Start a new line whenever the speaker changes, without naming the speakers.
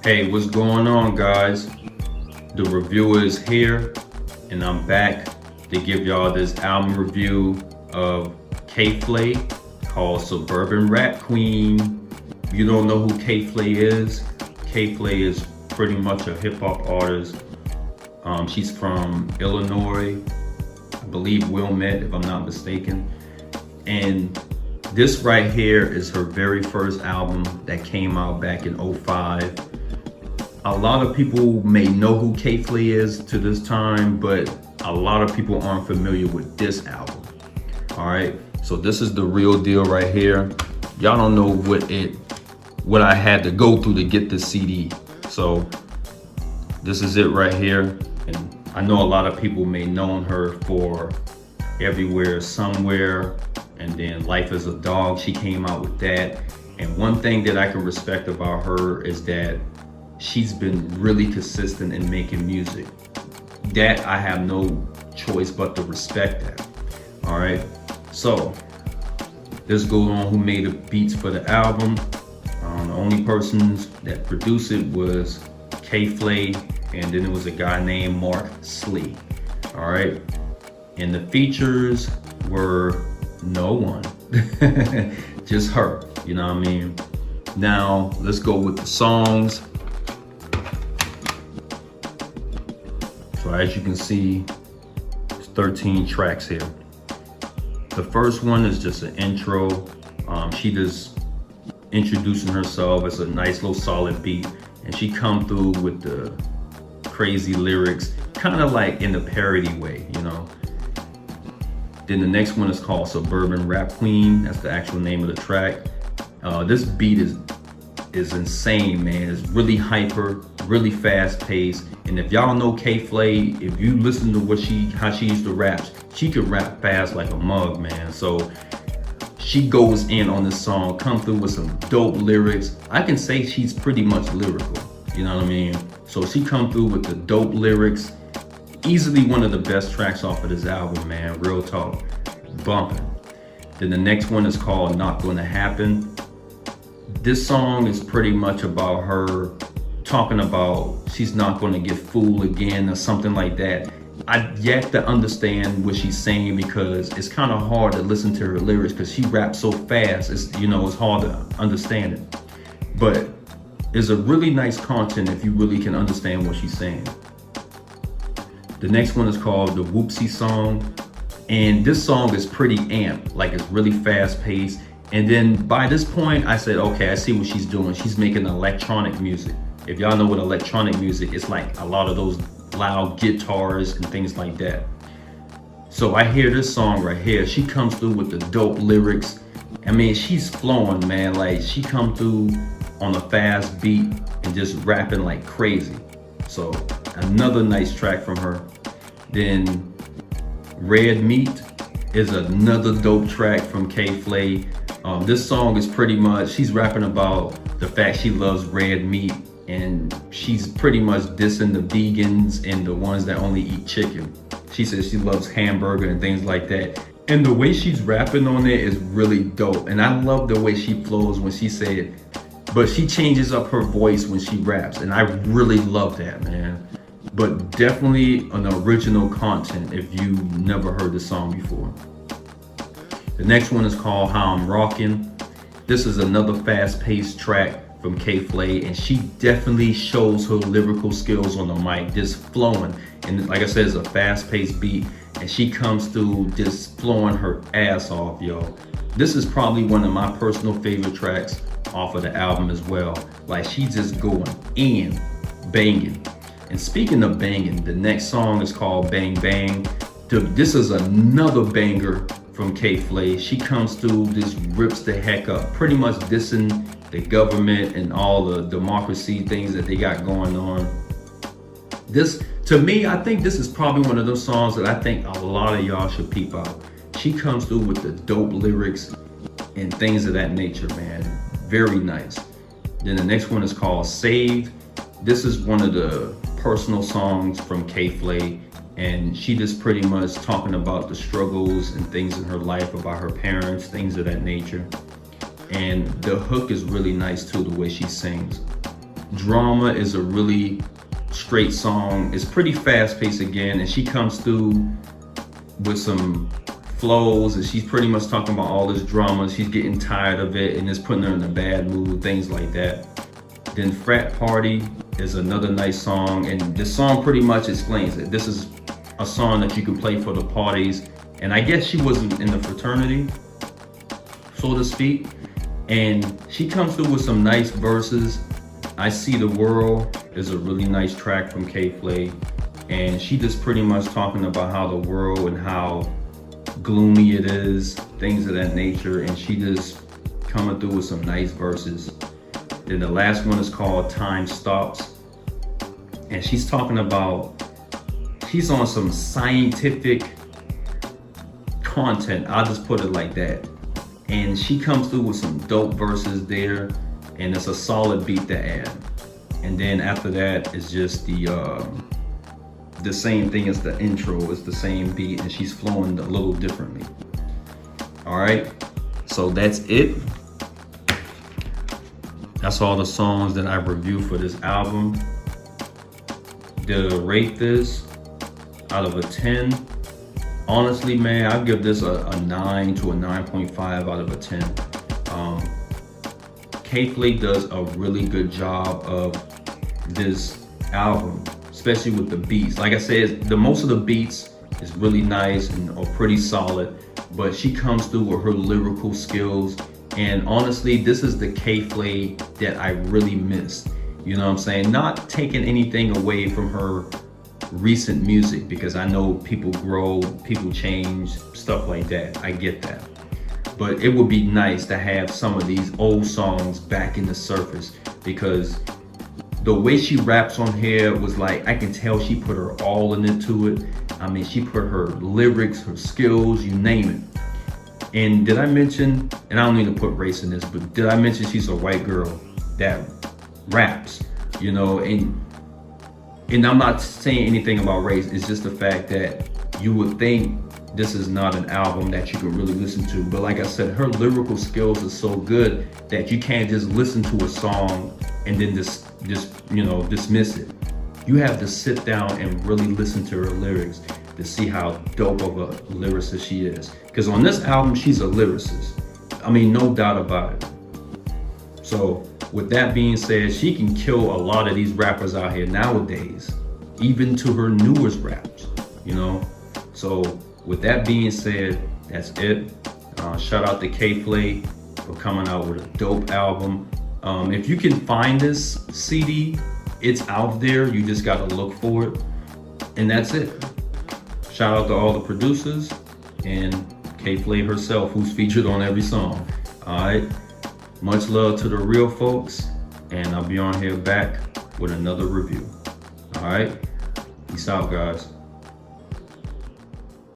Hey, what's going on, guys? The reviewer is here, and I'm back to give y'all this album review of K.Flay called Suburban Rap Queen. If you don't know who K.Flay is is pretty much a hip hop artist. She's from Illinois, I believe Wilmette, if I'm not mistaken. And this right here is her very first album that came out back in '05. A lot of people may know who K.Flay is to this time, but a lot of people aren't familiar with this album. All right, so this is the real deal right here. Y'all don't know what I had to go through to get this CD. So this is it right here. And I know a lot of people may known her for Everywhere Somewhere, and then Life as a Dog. She came out with that. And one thing that I can respect about her is that she's been really consistent in making music. That I have no choice but to respect that. All right, so let's go on who made the beats for the album. The only persons that produced it was K.Flay, and then it was a guy named Mark Slee. All right, and the features were no one, just her. You know what I mean? Now let's go with the songs. So as you can see, there's 13 tracks here. The first one is just an intro. She just introducing herself. It's a nice little solid beat, and she come through with the crazy lyrics, kind of like in the parody way, you know. Then the next one is called Suburban Rap Queen. That's the actual name of the track. This beat is insane, man. It's really hyper, really fast paced. And if y'all know K.Flay, if you listen to how she used to rap, she could rap fast like a mug, man. So she goes in on this song, come through with some dope lyrics. I can say she's pretty much lyrical, you know what I mean? So she come through with the dope lyrics. Easily one of the best tracks off of this album, man. Real talk, bumping. Then the next one is called Not Gonna Happen. This song is pretty much about her talking about she's not gonna get fooled again or something like that. I've yet to understand what she's saying because it's kind of hard to listen to her lyrics because she raps so fast. It's hard to understand it. But it's a really nice content if you really can understand what she's saying. The next one is called the Whoopsie Song. And this song is pretty amped, like it's really fast paced. And then by this point, I said, okay, I see what she's doing. She's making electronic music. If y'all know what electronic music is, like a lot of those loud guitars and things like that. So I hear this song right here. She comes through with the dope lyrics. I mean, she's flowing, man. Like she come through on a fast beat and just rapping like crazy. So another nice track from her. Then Red Meat is another dope track from K.Flay. This song is pretty much, she's rapping about the fact she loves red meat, and she's pretty much dissing the vegans and the ones that only eat chicken. She says she loves hamburger and things like that. And the way she's rapping on it is really dope. And I love the way she flows when she said it. But she changes up her voice when she raps, and I really love that, man. But definitely an original content if you never heard the song before. The next one is called How I'm Rockin'. This is another fast-paced track from K.Flay, and she definitely shows her lyrical skills on the mic, just flowing. And like I said, it's a fast-paced beat, and she comes through just flowing her ass off, yo. This is probably one of my personal favorite tracks off of the album as well. Like she's just going in, banging. And speaking of banging, the next song is called Bang Bang. This is another banger from K.Flay. She comes through, just rips the heck up, pretty much dissing the government and all the democracy things that they got going on. This, to me, I think this is probably one of those songs that I think a lot of y'all should peep out. She comes through with the dope lyrics and things of that nature, man. Very nice. Then the next one is called Saved. This is one of the personal songs from K.Flay, and she just pretty much talking about the struggles and things in her life, about her parents, things of that nature. And the hook is really nice too, the way she sings. Drama is a really straight song. It's pretty fast paced again, and she comes through with some flows, and she's pretty much talking about all this drama. She's getting tired of it and it's putting her in a bad mood, things like that. Then Frat Party is another nice song, and this song pretty much explains it. This is a song that you can play for the parties, and I guess she wasn't in the fraternity, so to speak, and she comes through with some nice verses. I See the World is a really nice track from K.Flay, and she just pretty much talking about how the world and how gloomy it is, things of that nature, and she just coming through with some nice verses. Then the last one is called Time Stops, and she's talking about, she's on some scientific content, I'll just put it like that, and she comes through with some dope verses there, and it's a solid beat to add. And then after that is just the same thing as the intro. It's the same beat, and she's flowing a little differently. All right, so that's it. That's all the songs that I reviewed for this album. To rate this out of a 10, honestly, man, I'll give this a 9 to a 9.5 out of a 10. K.Flay does a really good job of this album, especially with the beats. Like I said, the most of the beats is really nice and are pretty solid, but she comes through with her lyrical skills. And honestly, this is the K.Flay that I really missed. You know what I'm saying? Not taking anything away from her recent music, because I know people grow, people change, stuff like that. I get that. But it would be nice to have some of these old songs back in the surface, because the way she raps on here was like, I can tell she put her all into it. I mean, she put her lyrics, her skills, you name it. And did I mention, and I don't need to put race in this, but did I mention she's a white girl that raps, you know? And I'm not saying anything about race, it's just the fact that you would think this is not an album that you can really listen to. But like I said, her lyrical skills are so good that you can't just listen to a song and then just you know, dismiss it. You have to sit down and really listen to her lyrics to see how dope of a lyricist she is. Because on this album, she's a lyricist. I mean, no doubt about it. So with that being said, she can kill a lot of these rappers out here nowadays, even to her newest raps, you know? So with that being said, that's it. Shout out to K.Flay for coming out with a dope album. If you can find this CD, it's out there. You just gotta look for it. And that's it. Shout out to all the producers and K.Flay herself, who's featured on every song. All right. Much love to the real folks, and I'll be on here back with another review. All right. Peace out, guys.